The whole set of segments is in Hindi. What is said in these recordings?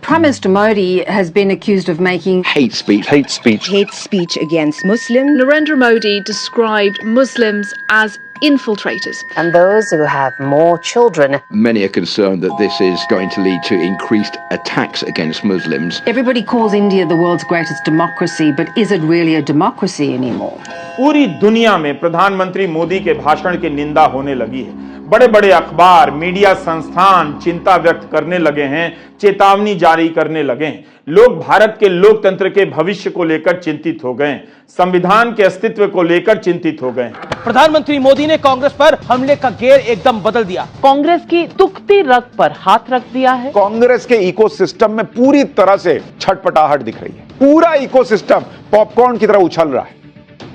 Prime Minister Modi has been accused of making hate speech against Muslims. Narendra Modi described Muslims as infiltrators. And those who have more children. Many are concerned that this is going to lead to increased attacks against Muslims. Everybody calls India the world's greatest democracy, but is it really a democracy anymore? पूरी दुनिया में प्रधानमंत्री मोदी के भाषण की निंदा होने लगी है। बड़े बड़े अखबार, मीडिया संस्थान चिंता व्यक्त करने लगे हैं, चेतावनी जारी करने लगे हैं। लोग भारत के लोकतंत्र के भविष्य को लेकर चिंतित हो गए, संविधान के अस्तित्व को लेकर चिंतित हो गए। प्रधानमंत्री मोदी ने कांग्रेस पर हमले का गेयर एकदम बदल दिया। कांग्रेस की दुखती रग पर हाथ रख दिया है। कांग्रेस के इकोसिस्टम में पूरी तरह से छटपटाहट दिख रही है। पूरा इकोसिस्टम पॉपकॉर्न की तरह उछल रहा है,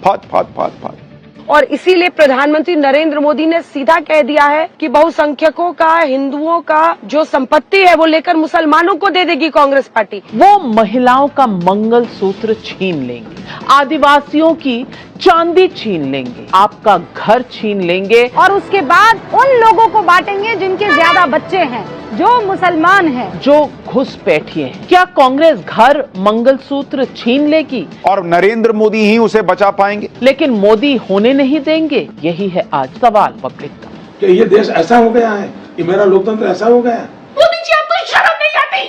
फात फात फात फात। और इसीलिए प्रधानमंत्री नरेंद्र मोदी ने सीधा कह दिया है कि बहुसंख्यकों का, हिंदुओं का जो संपत्ति है वो लेकर मुसलमानों को दे देगी कांग्रेस पार्टी। वो महिलाओं का मंगल सूत्र छीन लेंगे, आदिवासियों की चांदी छीन लेंगे, आपका घर छीन लेंगे और उसके बाद उन लोगों को बांटेंगे जिनके ज्यादा बच्चे हैं, जो मुसलमान हैं, जो घुसपैठिए हैं। क्या कांग्रेस घर मंगलसूत्र छीन लेगी? और नरेंद्र मोदी ही उसे बचा पाएंगे? लेकिन मोदी होने नहीं देंगे। यही है आज सवाल पब्लिक का। कि ये देश ऐसा हो गया है, ये मेरा लोकतंत्र ऐसा हो गया है। मोदी जी, आपको शर्म नहीं आती?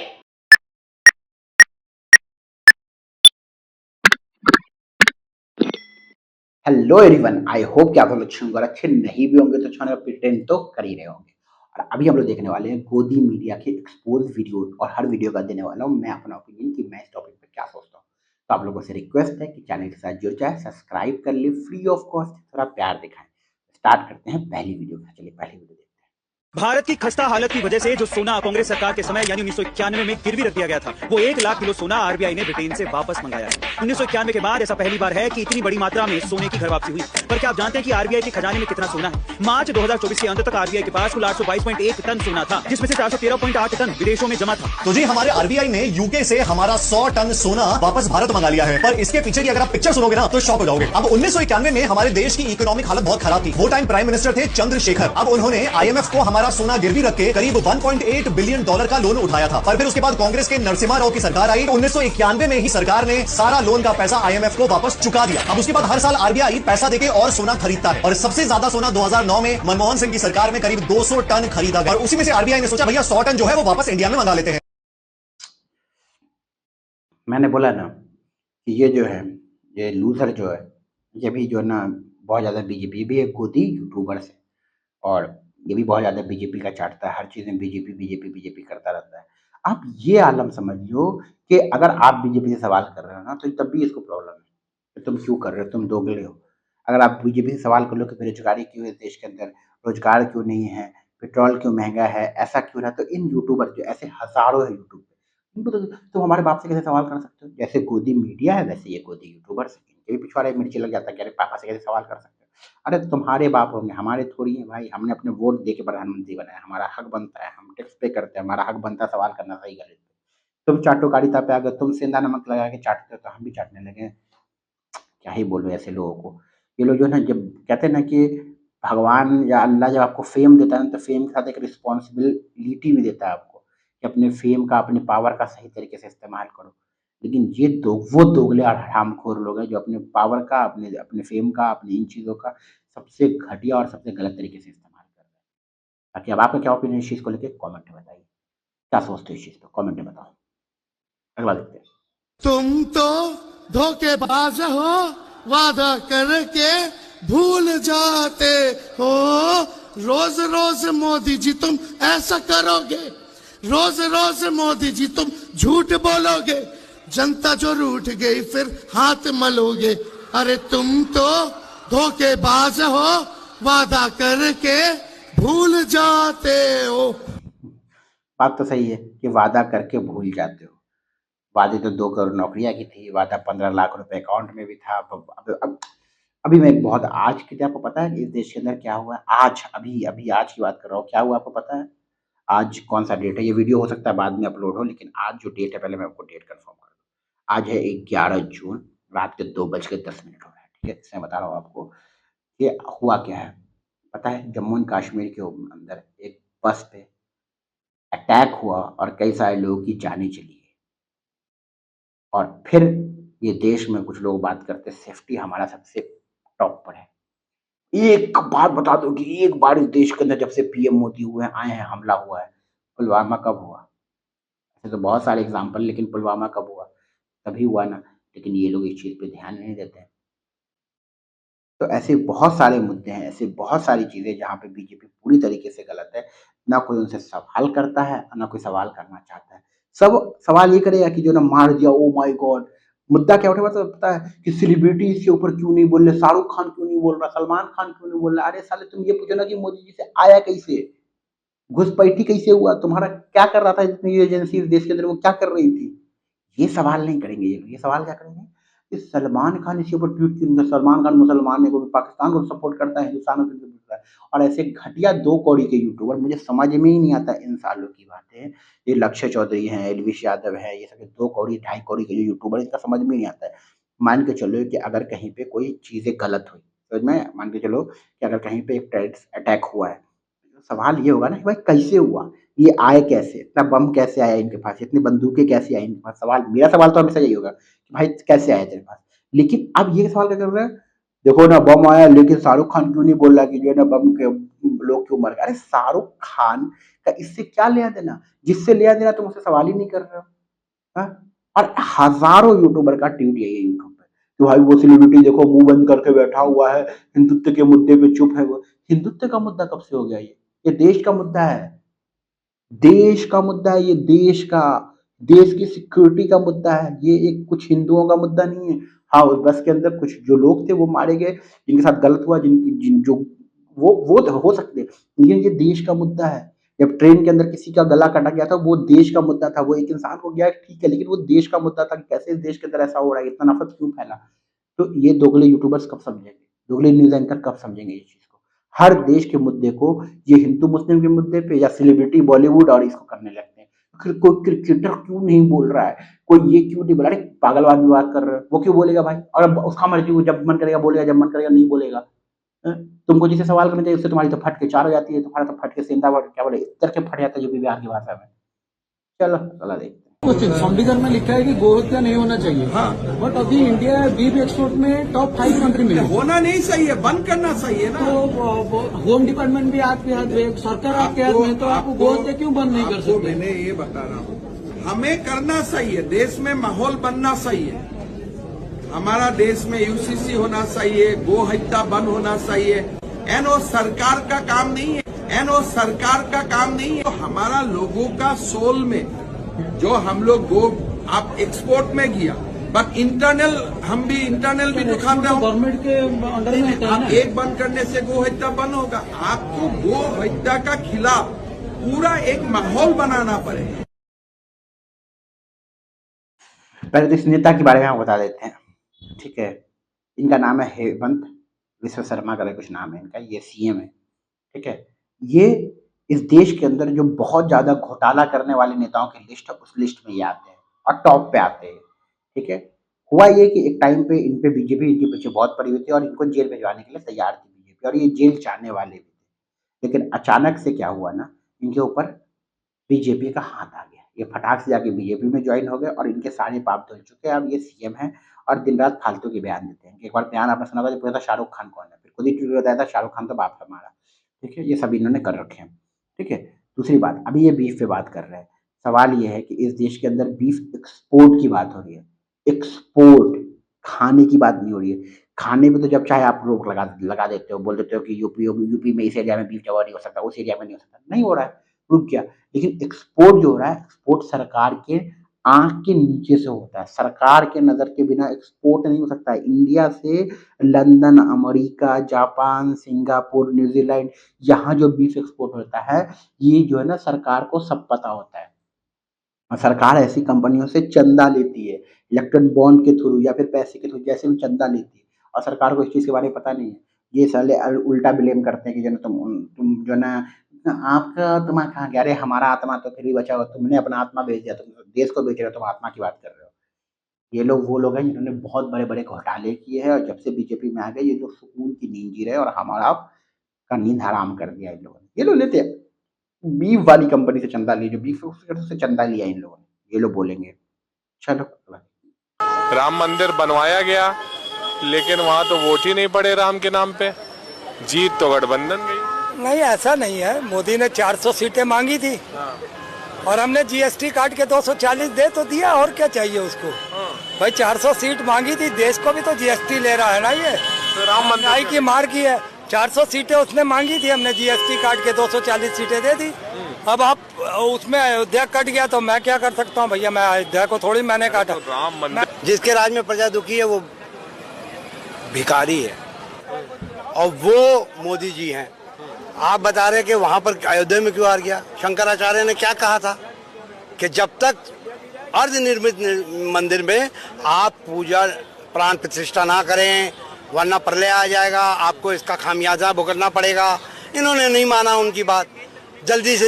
हेलो एवरीवन, आई होप कि आप लोग अच्छे होंगे। अच्छे नहीं भी होंगे तो अच्छे होने प्रिटेंड तो कर ही रहे होंगे। और अभी हम लोग देखने वाले हैं गोदी मीडिया के एक्सपोज वीडियो, और हर वीडियो का देने वाला हूँ मैं अपना ओपिनियन कि मैं इस टॉपिक पे क्या सोचता हूँ। तो आप लोगों से रिक्वेस्ट है कि चैनल के साथ जुड़ जाए, सब्सक्राइब कर ले, फ्री ऑफ कॉस्ट, थोड़ा प्यार दिखाएं। स्टार्ट करते हैं पहली वीडियो। चलिए पहली वीडियो। भारत की खस्ता हालत की वजह से जो सोना कांग्रेस सरकार के समय यानी 1991 में गिरवी रख दिया गया था, वो 1 लाख किलो सोना आरबीआई ने ब्रिटेन से वापस मंगाया है। 1991 के बाद ऐसा पहली बार है कि इतनी बड़ी मात्रा में सोने की घर वापसी हुई। पर क्या आप जानते हैं कि आरबीआई के खजाने में कितना सोना है? मार्च 2024 के अंत तक आरबीआई के पास कुल 822.1 टन सोना था, जिसमें से 413.8 टन विदेशों में जमा था। तो जी हमारे आरबीआई ने यूके से हमारा 100 टन सोना वापस भारत मंगा लिया है। पर इसके पीछे की अगर आप पिक्चर सुनोगे ना तो शॉक हो जाओगे। अब 1991 में हमारे देश की इकोनॉमिक हालत बहुत खराब थी। वो टाइम प्राइम मिनिस्टर थे चंद्रशेखर। अब उन्होंने आईएमएफ को हमारा सोना गिरवी रख करीब 1.8 बिलियन डॉलर का लोन उठाया था। पर फिर उसके बाद कांग्रेस के नरसिम्हा राव की सरकार आई। 1991 में ही सरकार ने सारा लोन का पैसा आईएमएफ को वापस चुका दिया। अब उसके बाद हर साल आरबीआई पैसा देके और सोना खरीदता है, और सबसे ज्यादा सोना 2009 में मनमोहन सिंह की सरकार में करीब 200 टन खरीदा गया। और उसी में से आरबीआई ने सोचा भैया 100 टन जो है वो वापस इंडिया में मंगा लेते हैं। मैंने बोला ना कि ये जो है, ये लूजर जो है, ये भी जो है ना बहुत ज्यादा बीजेपी भी एक गोदी यूट्यूबर से, और ये भी बहुत ज़्यादा बीजेपी का चाटता है। हर चीज़ में बीजेपी बीजेपी बीजेपी करता रहता है। आप ये आलम समझ लो कि अगर आप बीजेपी से सवाल कर रहे हो ना तो तब भी इसको प्रॉब्लम है कि तुम क्यों कर रहे हो, तुम दोगले हो। अगर आप बीजेपी से सवाल कर लो कि बेरोजगारी क्यों है देश के अंदर, रोजगार क्यों नहीं है, पेट्रोल क्यों महंगा है, ऐसा क्यों रहा, तो इन यूट्यूबर जो ऐसे हज़ारों है यूट्यूब पे, इनको तो तुम हमारे बाप से कैसे सवाल कर सकते हो? जैसे गोदी मीडिया है वैसे ये गोदी यूट्यूबर्स, इनके भी पिछवाड़े मिर्ची लग जाता है कि अरे पापा से कैसे सवाल कर सकते हो। अरे तुम्हारे बाप होंगे, हमारे थोड़ी है भाई। हमने अपने वोट दे के प्रधानमंत्री बनाया, हमारा हक बनता है, हम टैक्स पे करते हैं, हमारा हक बनता है सवाल करना सही गलत। तुम चाटोकारिता पे आ गए, तुम सेंधा नमक लगा के चाटते हो तो हम भी चाटने लगे। क्या ही बोलो ऐसे लोगों को। ये लोग जो है ना, जब कहते हैं ना कि भगवान या अल्लाह जब आपको फेम देता है ना, तो फेम के साथ एक रिस्पॉन्सिबिलिटी भी देता है आपको कि अपने फेम का, अपने पावर का सही तरीके से इस्तेमाल करो। लेकिन ये वो दोगले और हरामखोर लोग हैं जो अपने पावर का, अपने फेम का, अपने इन चीज़ों का सबसे घटिया और सबसे गलत तरीके से इस्तेमाल कर रहे हैं। बाकी अब आपका क्या ओपिनियन इस चीज़ को लेकर कमेंट में बताइए, क्या सोचते हो इस चीज़ को, कमेंट में बताओ। अगला देखते हैं। तुम तो धोखेबाज हो, वादा करके भूल जाते हो। रोज रोज मोदी जी तुम ऐसा करोगे, रोज रोज मोदी जी तुम झूठ बोलोगे, जनता जो रूठ गई फिर हाथ मलोगे। अरे तुम तो धोखेबाज हो, वादा करके भूल जाते हो। बात तो सही है कि वादा करके भूल जाते हो। वादे तो 2 करोड़ नौकरियां की थी, वादा 15 लाख रुपए अकाउंट में भी था। अभी मैं एक बहुत आज की, आपको पता है इस देश के अंदर क्या हुआ है आज? अभी आज की बात कर रहा हूँ। क्या हुआ आपको पता है? आज कौन सा डेट है? ये वीडियो हो सकता है बाद में अपलोड हो, लेकिन आज जो डेट है पहले मैं आपको डेट कंफर्म कर दूं। आज है 11 जून, रात के 2:10 हो रहा है। ठीक है, इसमें बता रहा हूँ आपको ये हुआ क्या है। पता है, जम्मू एंड कश्मीर के अंदर एक बस पे अटैक हुआ और कई सारे लोगों की जानें चली गई। और फिर ये देश में कुछ लोग बात करते हैं सेफ्टी हमारा सबसे टॉप पर है। एक बात बता दो कि एक बार इस देश के अंदर जब से पीएम मोदी हुए हैं, आए हैं, हमला हुआ है, पुलवामा कब हुआ? ऐसे तो बहुत सारे एग्जाम्पल, लेकिन पुलवामा कब हुआ? तभी हुआ ना। लेकिन ये लोग इस चीज़ पे ध्यान नहीं देते हैं। तो ऐसे बहुत सारे मुद्दे हैं, ऐसे बहुत सारी चीज़ें जहाँ पे बीजेपी पूरी तरीके से गलत है। ना कोई उनसे सवाल करता है, ना कोई सवाल करना चाहता है। सब सवाल ये करेगा कि जो ना मार दिया, ओह माय गॉड! मुद्दा क्या उठेगा तो पता है कि सेलिब्रिटी इसके ऊपर क्यों नहीं बोल रहे, शाहरुख खान क्यों नहीं बोल रहा, सलमान खान क्यों नहीं बोल रहा? अरे साले तुम ये पूछो ना कि मोदी जी से आया कैसे? घुसपैठी कैसे हुआ? तुम्हारा क्या कर रहा था जितनी एजेंसी इस देश के अंदर, वो क्या कर रही थी? ये सवाल नहीं करेंगे ये लोग। ये सवाल क्या करेंगे कि सलमान खान इसके ऊपर ट्वीट क्यों नहीं? सलमान खान मुसलमान है, कोई पाकिस्तान को सपोर्ट करता है, हिंदुस्तान को क्यों करता है? और ऐसे घटिया 2 कौड़ी के यूट्यूबर, मुझे समझ में ही नहीं आता इन सालों की बातें। ये लक्ष्य चौधरी हैं, एलविश यादव है, ये सब 2 कौड़ी, ढाई कौड़ी के जो यूट्यूबर हैं, इनका समझ में नहीं आता है। मान के चलो कि अगर कहीं पे कोई चीज़ें गलत हुई, समझ में, मान के चलो कि अगर कहीं पे एक टेररिस्ट अटैक हुआ है, सवाल ये होगा ना कि भाई कैसे हुआ? ये आए कैसे? इतना बम कैसे आया इनके पास? इतनी बंदूकें कैसे आई इनके पास? मेरा सवाल तो हमेशा यही होगा कि भाई कैसे आया तेरे पास? लेकिन अब ये सवाल क्या कर रहे हैं, देखो ना बम आया, लेकिन शाहरुख खान क्यों नहीं बोल रहा कि जो है ना बम के लोग क्यों मर गए? अरे शाहरुख खान का इससे क्या लेना-देना? जिससे लेना-देना तुम उससे सवाल ही नहीं कर रहे हो। हाँ? और हज़ारों यूट्यूबर का ट्वीट यही है यूट्यूब पे कि भाई वो सेलिब्रिटी देखो मुँह बंद करके बैठा हुआ है, हिंदुत्व के मुद्दे पे चुप है वो। हिंदुत्व का मुद्दा कब से हो गया ये? ये देश का मुद्दा है। देश का मुद्दा है ये, देश का। देश की सिक्योरिटी का मुद्दा है। ये एक कुछ हिंदुओं का मुद्दा नहीं है। हाँ, उस बस के अंदर कुछ जो लोग थे वो मारे गए, जिनके साथ गलत हुआ, जिनकी जिन जो वो तो हो सकते हैं, लेकिन ये देश का मुद्दा है। जब ट्रेन के अंदर किसी का गला काटा गया था, वो देश का मुद्दा था। वो एक इंसान हो गया ठीक है, लेकिन वो देश का मुद्दा था कि कैसे इस देश के अंदर ऐसा हो रहा है, इतना नफ़रत क्यों फैला? तो ये दोगले यूट्यूबर्स कब समझेंगे? दोगले न्यूज़ एंकर कब समझेंगे इस चीज़ को? हर देश के मुद्दे को ये हिंदू मुस्लिम के मुद्दे पे या सेलिब्रिटी बॉलीवुड और इसको करने लगते हैं। फिर कोई क्रिकेटर क्यों नहीं बोल रहा है? कोई ये क्यों नहीं बोला? अरे पागलवादी बात कर रहे हो, वो क्यों बोलेगा भाई? और अब उसका मर्ज़ी, वो जब मन करेगा बोलेगा, जब मन करेगा नहीं बोलेगा। तुमको जिससे सवाल करना चाहिए उससे तुम्हारी तो फट के 4 हो जाती है, तुम्हारा तो फट के सेंधा क्या बोले इत्तर के फट जाता है यूपी बिहार की भाषा में। चलो अगला देखते हैं। संविधान में लिखा है कि गोहत्या नहीं होना चाहिए। हाँ, बट अभी इंडिया बीफ एक्सपोर्ट में टॉप 5 कंट्री में होना नहीं सही है, बंद करना सही है ना। तो होम डिपार्टमेंट भी आपके हाथ में, सरकार आपके हाथ में, तो आप गोहत्या क्यों बंद नहीं कर सकते? मैंने ये बता रहा हूँ, हमें करना सही है, देश में माहौल बनना सही है। हमारा देश में यूसीसी होना चाहिए, गो हत्या बंद होना चाहिए। एनओ सरकार का काम नहीं है, एनओ सरकार का काम नहीं है। तो हमारा लोगों का सोल में जो हम लोग गो आप एक्सपोर्ट में किया, बट इंटरनल हम भी इंटरनल भी दुकान रहे गवर्नमेंट के अंडर में होता है ना। एक बंद करने से गो हत्या बंद होगा। आपको गो हत्या का खिलाफ पूरा एक माहौल बनाना पड़ेगा। पहले तो इस नेता के बारे में हम बता देते हैं, ठीक है। इनका नाम है हेमंत विश्व शर्मा का कुछ नाम है इनका, ये सीएम है, ठीक है। ये इस देश के अंदर जो बहुत ज्यादा घोटाला करने वाले नेताओं की लिस्ट है, उस लिस्ट में ये आते हैं और टॉप पे आते हैं, ठीक है। हुआ ये कि एक टाइम पे इन पे बीजेपी इनके पीछे बहुत पड़ी हुई थी और इनको जेल भिजवाने के लिए तैयार थी बीजेपी, और ये जेल चाहने वाले भी थे। लेकिन अचानक से क्या हुआ ना, इनके ऊपर बीजेपी का हाथ आ गया। ये फटाक से जाके बीजेपी में ज्वाइन हो गए और इनके सारे पाप धुल चुके हैं। अब ये सीएम हैं और दिन रात फालतू के बयान देते हैं। एक बार बयान आपने सुना होगा, जब पूछा था शाहरुख खान कौन है, फिर खुद ही ट्वीट बताया था शाहरुख खान तो बाप है हमारा, ठीक है। ये सब इन्होंने कर रखे हैं, ठीक है। दूसरी बात, अभी ये बीफ पे बात कर रहे हैं। सवाल ये है कि इस देश के अंदर बीफ एक्सपोर्ट की बात हो रही है, एक्सपोर्ट, खाने की बात नहीं हो रही है। खाने पे तो जब चाहे आप रोक लगा देते हो, बोल देते हो कि यूपी में इस एरिया में बीफ जवा नहीं हो सकता, उस एरिया में नहीं हो सकता, नहीं हो रहा है, रुक गया। लेकिन एक्सपोर्ट जो हो रहा है, एक्सपोर्ट सरकार के आंख के नीचे से होता है। सरकार के नजर के बिना एक्सपोर्ट नहीं हो सकता है। इंडिया से London, America, Japan, Singapore, New Zealand, यहाँ जो बीफ एक्सपोर्ट होता है, ये जो है ना सरकार को सब पता होता है। और सरकार ऐसी कंपनियों से चंदा लेती है, इलेक्ट्रॉन बॉन्ड के थ्रू या फिर पैसे के थ्रू, जैसे भी चंदा लेती है, और सरकार को इस चीज़ के बारे में पता नहीं है। ये साले उल्टा ब्लेम करते हैं कि जो ना तुम जो ना आपका आत्मा कहाँ गया? अरे हमारा आत्मा तो फिर भी बचा हुआ, तुमने अपना आत्मा बेच दिया, तुम देश को बेच रहे हो, तुम आत्मा की बात कर रहे हो। ये लोग वो लोग हैं जिन्होंने बहुत बड़े-बड़े घोटाले किए हैं, और जब से बीजेपी में आ गए ये लोग सुकून की नींद जी रहे हैं और हमारा का नींद हराम कर दिया इन लोगों ने। ये लोग लेते हैं, बीफ वाली कंपनी से चंदा लिया, जो बीफ से चंदा लिया इन लोगों ने, ये लोग बोलेंगे। चलो राम मंदिर बनवाया गया, लेकिन वहाँ तो वोट ही नहीं पड़े राम के नाम पे, जीत तो गठबंधन गई। नहीं, ऐसा नहीं है। मोदी ने 400 सीटें मांगी थी और हमने जीएसटी काट के 240 दे तो दिया, और क्या चाहिए उसको। भाई 400 सीट मांगी थी, देश को भी तो जीएसटी ले रहा है ना, ये तो राम मंदिर की मार की है। 400 सीटें उसने मांगी थी, हमने जीएसटी काट के 240 सीटें दे दी। अब आप उसमें अयोध्या कट गया तो मैं क्या कर सकता हूँ भैया, मैं अयोध्या को थोड़ी मैंने काटा। तो राम मंदिर जिसके राज में प्रजा दुखी है वो भिखारी है, और वो मोदी जी हैं। आप बता रहे कि वहाँ पर अयोध्या में क्यों हार गया। शंकराचार्य ने क्या कहा था कि जब तक अर्धनिर्मित मंदिर में आप पूजा प्राण प्रतिष्ठा ना करें, वरना प्रलय आ जाएगा, आपको इसका खामियाजा भुगतना पड़ेगा। इन्होंने नहीं माना उनकी बात, जल्दी से।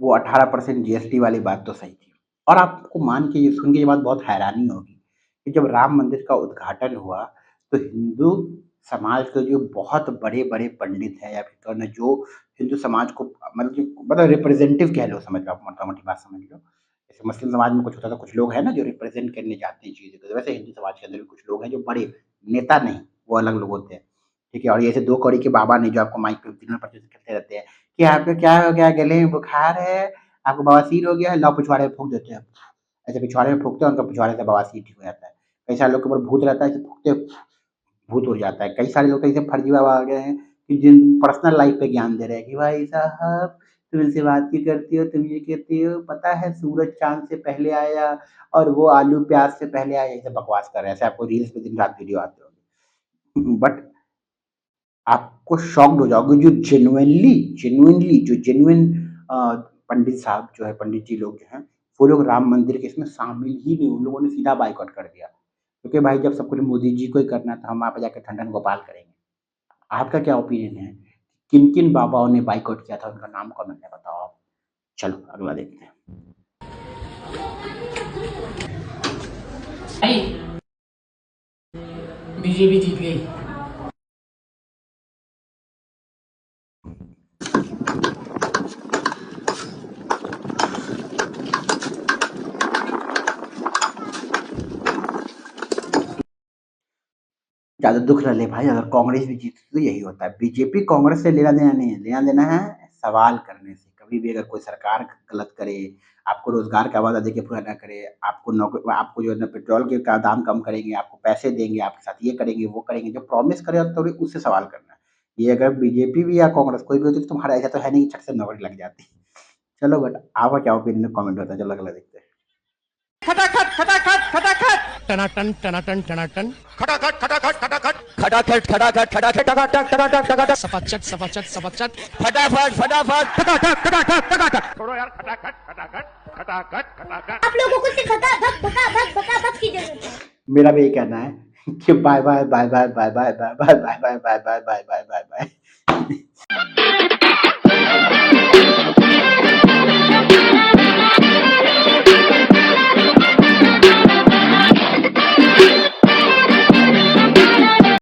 वो 18% जीएसटी वाली बात तो सही थी, और आपको मान के ये सुन के ये बात बहुत हैरानी होगी कि जब राम मंदिर का उद्घाटन हुआ तो हिंदू समाज के जो बहुत बड़े बड़े पंडित हैं, या फिर जो हिंदू समाज को मतलब रिप्रेजेंटेटिव कह लो, समझ लो, मोटा मोटी बात समझ लो। जैसे मुस्लिम समाज में कुछ होता था, कुछ लोग हैं ना जो रिप्रेजेंट करने जाते हैं चीज़ों को, वैसे हिंदू समाज के अंदर भी कुछ लोग हैं जो बड़े नेता नहीं, वो अलग लोग होते हैं, ठीक है। और ऐसे 2 कौड़ी के बाबा नहीं जो आपको माइक पे दिनों पर करते रहते हैं कि आपको क्या हो गया, गले में बुखार है, आपको बवासीर हो गया है, लाओ पिछवाड़े में फूंक देते हैं। ऐसे पिछवाड़े में फूंकते हैं, उनका पिछवाड़े से बवासीर ठीक हो जाता है। कई सारे लोग के ऊपर भूत रहता है, ऐसे फूंकते भूत हो जाता है। कई सारे लोग ऐसे फर्जी बाबा आ गए हैं कि जिन पर्सनल लाइफ पे ज्ञान दे रहे हैं कि भाई साहब तुम इनसे बात क्यों करती हो, तुम ये कहती हो, पता है सूरज चांद से पहले आया और वो आलू प्याज से पहले आया, ऐसे बकवास कर रहे हैं। ऐसे आपको रील्स पे दिन रात वीडियो आते होंगे, बट आपको शॉक्ड हो जाओगे जो जेन्युइनली पंडित साहब जो है, पंडित जी लोग जो हैं, वो लोग राम मंदिर के इसमें शामिल ही नहीं। उन लोगों ने सीधा बाइकआउट कर दिया, क्योंकि भाई जब सब कुछ मोदी जी को ही करना था, हम वहाँ पे जाकर ठंडन गोपाल करेंगे। आपका क्या ओपिनियन है, किन किन बाबाओं ने बाइकआउट किया था, उनका नाम कमेंट में बताओ आप। चलो अगला देखते हैं। बीजेपी जीत गई। ज़्यादा दुख न ले भाई, अगर कांग्रेस भी जीती तो यही होता है। बीजेपी कांग्रेस से लेना देना नहीं है, लेना देना है सवाल करने से। कभी भी अगर कोई सरकार गलत करे, आपको रोजगार का वादा देके पूरा ना करे, आपको जो है ना पेट्रोल के का दाम कम करेंगे, आपको पैसे देंगे, आपके साथ ये करेंगे वो करेंगे, जो प्रॉमिस करे तो उससे सवाल करना है। ये अगर बीजेपी भी या कांग्रेस कोई भी होती तो तुम्हारा ऐसा तो है नहीं कि छट से नौकरी लग जाती। चलो बट आपका क्या ओपिनियन कमेंट होता है, चलो अगला देखते हैं। खटाखट खटाखट खटाखट टनाटन टनाटन टनाटन खटाखट खटाखट खटाखट खटाखट खटाखट खटाखट खटाखट खटाखट खटाखट सपाचट सपाचट सपाचट फटाफट फटाफट खटाखट खटाखट खटाखट छोड़ो यार, खटाखट खटाखट खटाखट खटाखट। आप लोगों को सिर्फ खटाखट की जरूरत है। मेरा भी ये कहना है कि bye bye bye bye bye bye bye bye bye bye bye bye bye bye bye bye.